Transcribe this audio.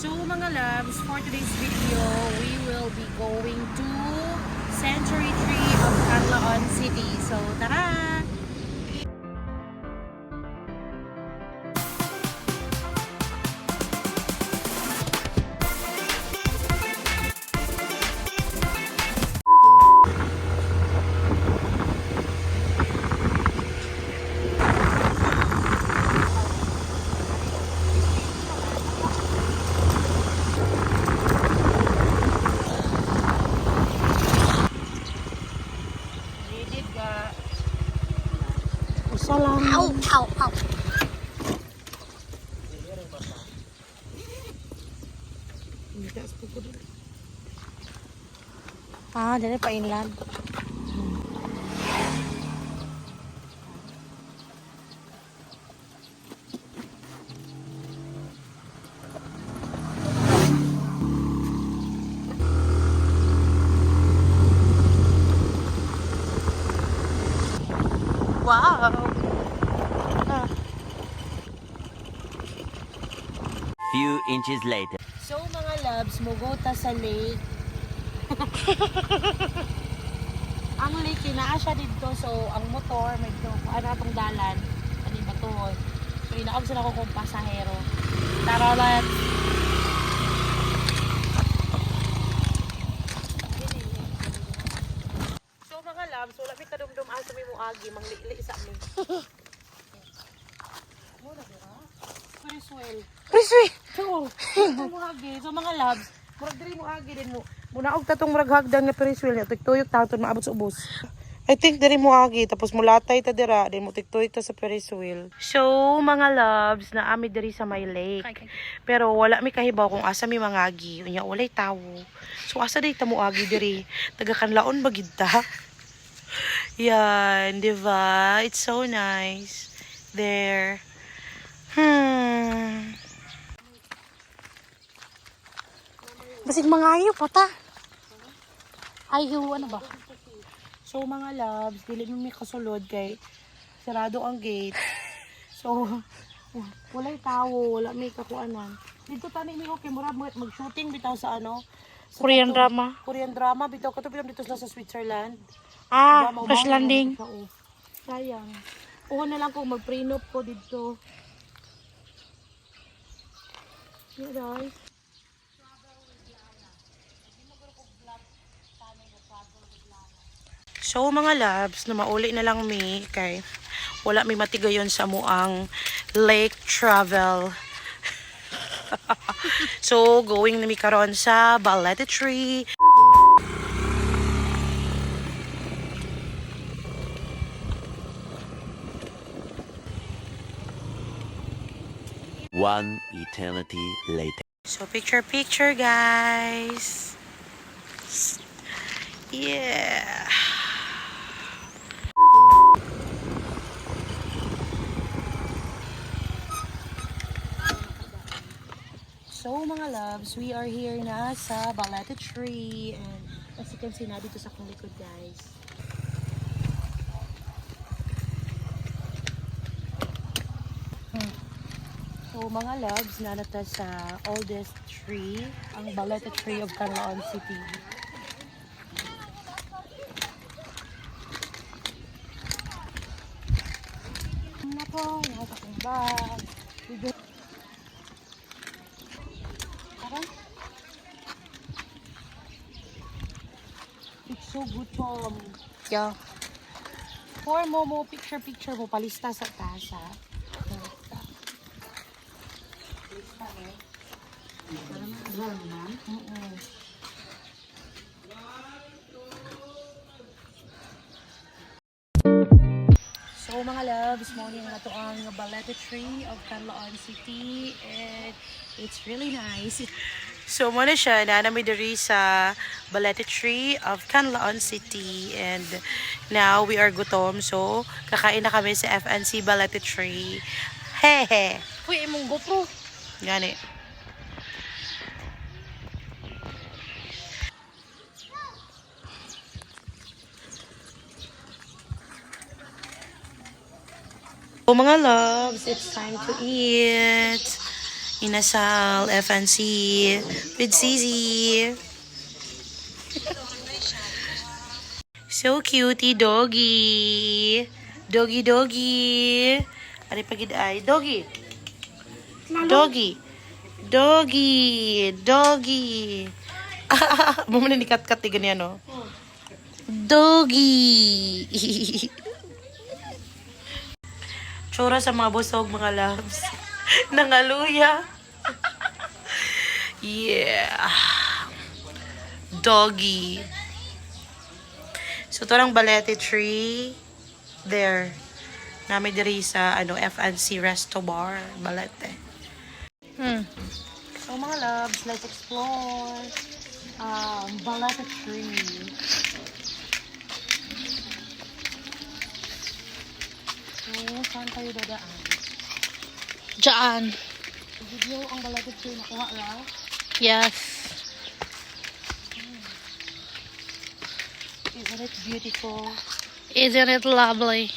So mga loves, for today's video, we will be going to Century Tree of Canlaon City. So tara! Isa lang. Ow, ow, ow. Ah, dali pa inland. Wow! Ah. Few inches later. So mga loves, mugota sa lake. Ang lake, naa siya dito. So, ang motor, may dito, ano itong dalan, ano yung batuhon. So, inaog sila ko kung pasahero. Tara, let's. So, mga loves, wala may kadumdum asa may muagi, manglili sa amin. Muna, diba? Periswell. Riswi. So, muagi. So, mga loves, murag diri muagi din mo. Muna og tatong murag hagdan nga periswell niya, tiktuyok taton maabot sa ubos. I think diri mo agi tapos mulatay ta dira, din mo tiktuyok ta sa periswell. So, mga loves, naami diri sa may lake. Pero wala mi kahibaw kung asa mi mangagi, unya walay tawo. So, asa day ta mo agi diri? Taga Canlaon ba gid ta? Yan, di ba? It's so nice. There. Basig mangayo pa ta. Ayaw, ano ba? So mga loves, dili mo may kasulod kay sarado ang gate. So, walay tao, wala may kakuanan. Dito tani ni okay, mura mag-shooting bitaw sa ano? Sa Korean katong- drama. Korean drama bitaw kato dito sila sa Switzerland. Ah, Drama, crash ubaw, landing. mga tao. Sayang. Kuha na lang kung mag-prenup ko dito. Yeah, guys. So mga loves, na mauli na lang mi kay wala may matigayon sa muang lake travel. So going na mi karon sa Balete Tree. One eternity later. So picture guys. Yeah. So mga loves, we are here na sa Balete Tree and as you can see na dito sa akong likod guys. So mga loves, nanata sa oldest tree, ang Balete Tree of Canlaon City. Ano po, nakita kong bag. It's so good, Tom. Yeah. For mo picture mo, palista sa tasa. Palista eh. So mga loves, morning na to ang Balete Tree of Canlaon City and it's really nice. So muna siya, naanami diri sa Balete Tree of Canlaon City and now we are gutom so kakain na kami sa FNC Balete Tree. Hehe! Uy, imong GoPro. Gani. So mga loves, it's time to eat. Inasal, FNC, with Zizi. So cutie, doggy. Doggy. Ano pagid ay? Doggy. Doggy. Mama na ni kat-kat ganyan, no? Doggy. Tsura sa mga busog, mga loves. Nangaluya. Yeah. Doggy. So, ito lang balete tree. There. Nami diri sa, FNC Resto Bar. Balete. So, mga loves, let's explore. Balete tree. So, saan tayo dadaan? Diyan. Video ang balete tree nakuha lang. Yes. Isn't it beautiful? Isn't it lovely?